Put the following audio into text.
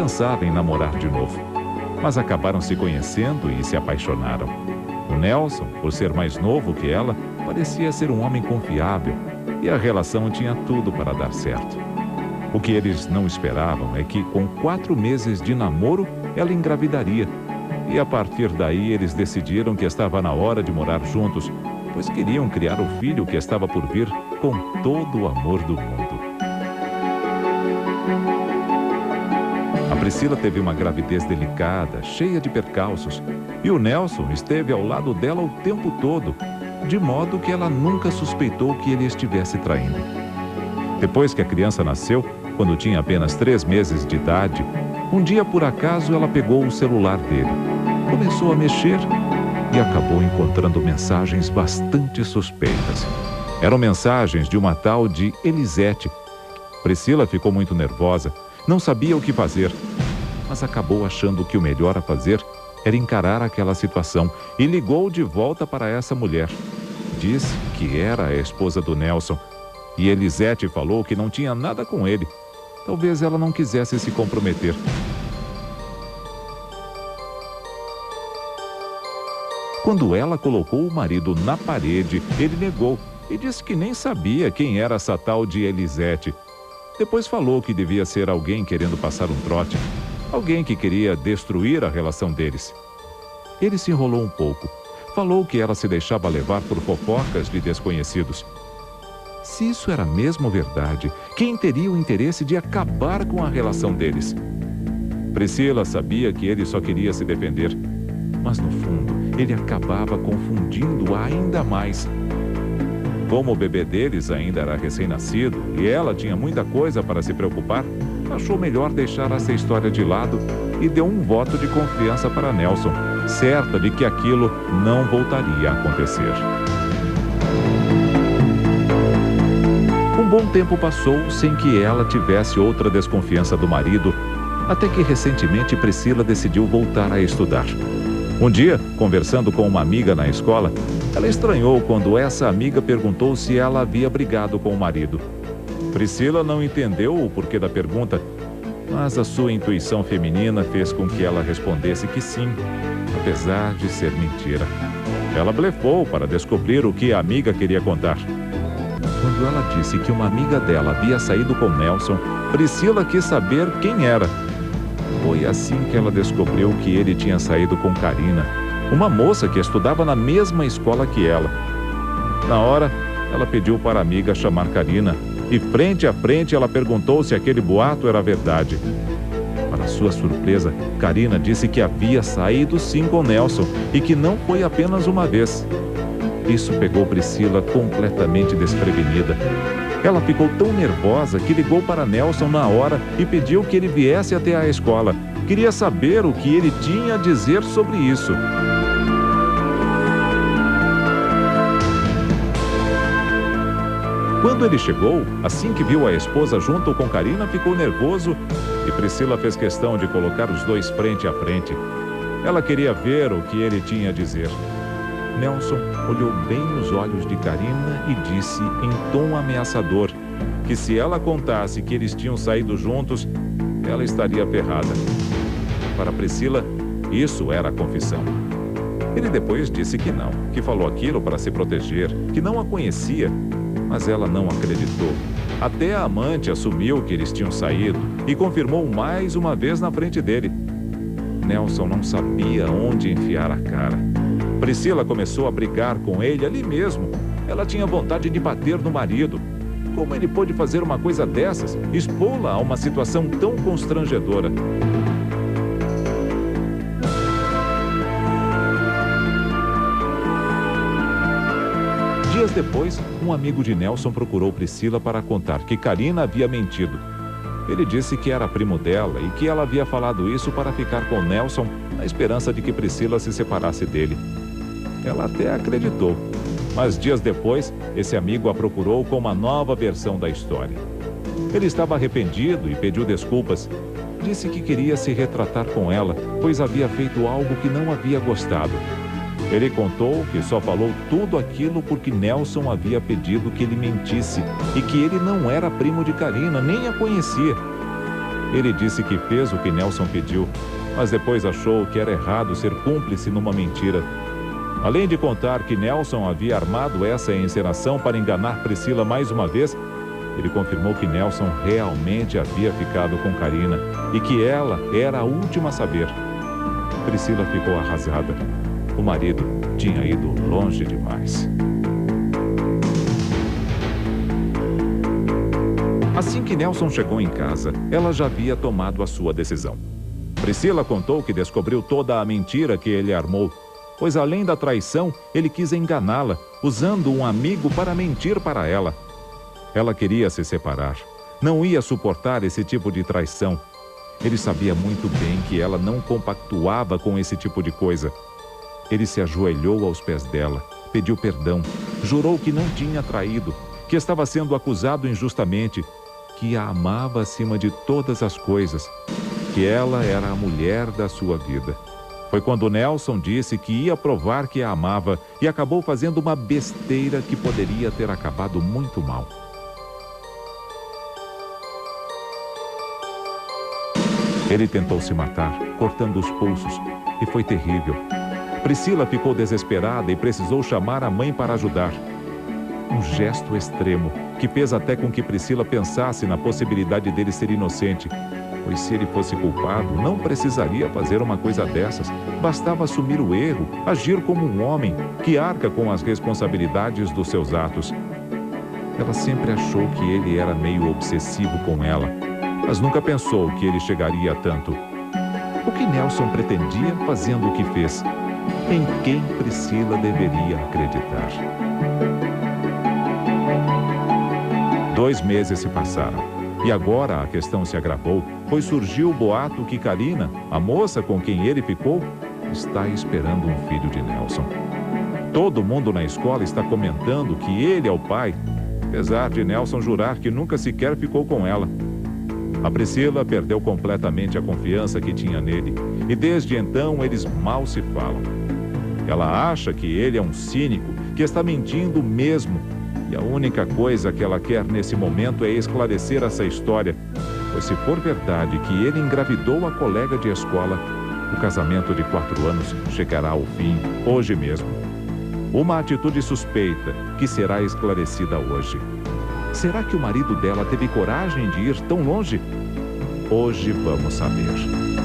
pensava em namorar de novo, mas acabaram se conhecendo e se apaixonaram. O Nelson, por ser mais novo que ela, parecia ser um homem confiável e a relação tinha tudo para dar certo. O que eles não esperavam é que, com 4 meses de namoro, ela engravidaria. E a partir daí eles decidiram que estava na hora de morar juntos, pois queriam criar o filho que estava por vir com todo o amor do mundo. A Priscila teve uma gravidez delicada, cheia de percalços, e o Nelson esteve ao lado dela o tempo todo, de modo que ela nunca suspeitou que ele estivesse traindo. Depois que a criança nasceu, quando tinha apenas 3 meses de idade, um dia por acaso ela pegou o celular dele, começou a mexer e acabou encontrando mensagens bastante suspeitas. Eram mensagens de uma tal de Elisete. Priscila ficou muito nervosa, não sabia o que fazer, mas acabou achando que o melhor a fazer era encarar aquela situação e ligou de volta para essa mulher. Disse que era a esposa do Nelson e Elisete falou que não tinha nada com ele. Talvez ela não quisesse se comprometer. Quando ela colocou o marido na parede, ele negou e disse que nem sabia quem era essa tal de Elisete. Depois falou que devia ser alguém querendo passar um trote, alguém que queria destruir a relação deles. Ele se enrolou um pouco. Falou que ela se deixava levar por fofocas de desconhecidos. Se isso era mesmo verdade, quem teria o interesse de acabar com a relação deles? Priscila sabia que ele só queria se defender, mas no fundo ele acabava confundindo-a ainda mais. Como o bebê deles ainda era recém-nascido e ela tinha muita coisa para se preocupar, achou melhor deixar essa história de lado e deu um voto de confiança para Nelson, certa de que aquilo não voltaria a acontecer. Um bom tempo passou sem que ela tivesse outra desconfiança do marido, até que recentemente Priscila decidiu voltar a estudar. Um dia, conversando com uma amiga na escola, ela estranhou quando essa amiga perguntou se ela havia brigado com o marido. Priscila não entendeu o porquê da pergunta, mas a sua intuição feminina fez com que ela respondesse que sim, apesar de ser mentira. Ela blefou para descobrir o que a amiga queria contar. Quando ela disse que uma amiga dela havia saído com Nelson, Priscila quis saber quem era. Foi assim que ela descobriu que ele tinha saído com Karina, uma moça que estudava na mesma escola que ela. Na hora, ela pediu para a amiga chamar Karina e frente a frente ela perguntou se aquele boato era verdade. Para sua surpresa, Karina disse que havia saído sim com Nelson e que não foi apenas uma vez. Isso pegou Priscila completamente desprevenida. Ela ficou tão nervosa que ligou para Nelson na hora e pediu que ele viesse até a escola. Queria saber o que ele tinha a dizer sobre isso. Quando ele chegou, assim que viu a esposa junto com Karina, ficou nervoso e Priscila fez questão de colocar os dois frente a frente. Ela queria ver o que ele tinha a dizer. Nelson olhou bem nos olhos de Karina e disse em tom ameaçador que se ela contasse que eles tinham saído juntos, ela estaria ferrada. Para Priscila, isso era a confissão. Ele depois disse que não, que falou aquilo para se proteger, que não a conhecia, mas ela não acreditou. Até a amante assumiu que eles tinham saído e confirmou mais uma vez na frente dele. Nelson não sabia onde enfiar a cara. Priscila começou a brigar com ele ali mesmo. Ela tinha vontade de bater no marido. Como ele pôde fazer uma coisa dessas, expô-la a uma situação tão constrangedora? Dias depois, um amigo de Nelson procurou Priscila para contar que Karina havia mentido. Ele disse que era primo dela e que ela havia falado isso para ficar com Nelson na esperança de que Priscila se separasse dele. Ela até acreditou, mas dias depois, esse amigo a procurou com uma nova versão da história. Ele estava arrependido e pediu desculpas. Disse que queria se retratar com ela, pois havia feito algo que não havia gostado. Ele contou que só falou tudo aquilo porque Nelson havia pedido que ele mentisse e que ele não era primo de Karina, nem a conhecia. Ele disse que fez o que Nelson pediu, mas depois achou que era errado ser cúmplice numa mentira. Além de contar que Nelson havia armado essa encenação para enganar Priscila mais uma vez, ele confirmou que Nelson realmente havia ficado com Karina e que ela era a última a saber. Priscila ficou arrasada. O marido tinha ido longe demais. Assim que Nelson chegou em casa, ela já havia tomado a sua decisão. Priscila contou que descobriu toda a mentira que ele armou, pois além da traição, ele quis enganá-la, usando um amigo para mentir para ela. Ela queria se separar. Não ia suportar esse tipo de traição. Ele sabia muito bem que ela não compactuava com esse tipo de coisa. Ele se ajoelhou aos pés dela, pediu perdão, jurou que não tinha traído, que estava sendo acusado injustamente, que a amava acima de todas as coisas, que ela era a mulher da sua vida. Foi quando Nelson disse que ia provar que a amava e acabou fazendo uma besteira que poderia ter acabado muito mal. Ele tentou se matar, cortando os pulsos, e foi terrível. Priscila ficou desesperada e precisou chamar a mãe para ajudar. Um gesto extremo, que fez até com que Priscila pensasse na possibilidade dele ser inocente, pois se ele fosse culpado, não precisaria fazer uma coisa dessas. Bastava assumir o erro, agir como um homem que arca com as responsabilidades dos seus atos. Ela sempre achou que ele era meio obsessivo com ela, mas nunca pensou que ele chegaria a tanto. O que Nelson pretendia fazendo o que fez? Em quem Priscila deveria acreditar? 2 meses se passaram, e agora a questão se agravou, pois surgiu o boato que Karina, a moça com quem ele ficou, está esperando um filho de Nelson. Todo mundo na escola está comentando que ele é o pai, apesar de Nelson jurar que nunca sequer ficou com ela. A Priscila perdeu completamente a confiança que tinha nele, e desde então eles mal se falam. Ela acha que ele é um cínico, que está mentindo mesmo, e a única coisa que ela quer nesse momento é esclarecer essa história, pois se for verdade que ele engravidou a colega de escola, o casamento de 4 anos chegará ao fim hoje mesmo. Uma atitude suspeita que será esclarecida hoje. Será que o marido dela teve coragem de ir tão longe? Hoje vamos saber.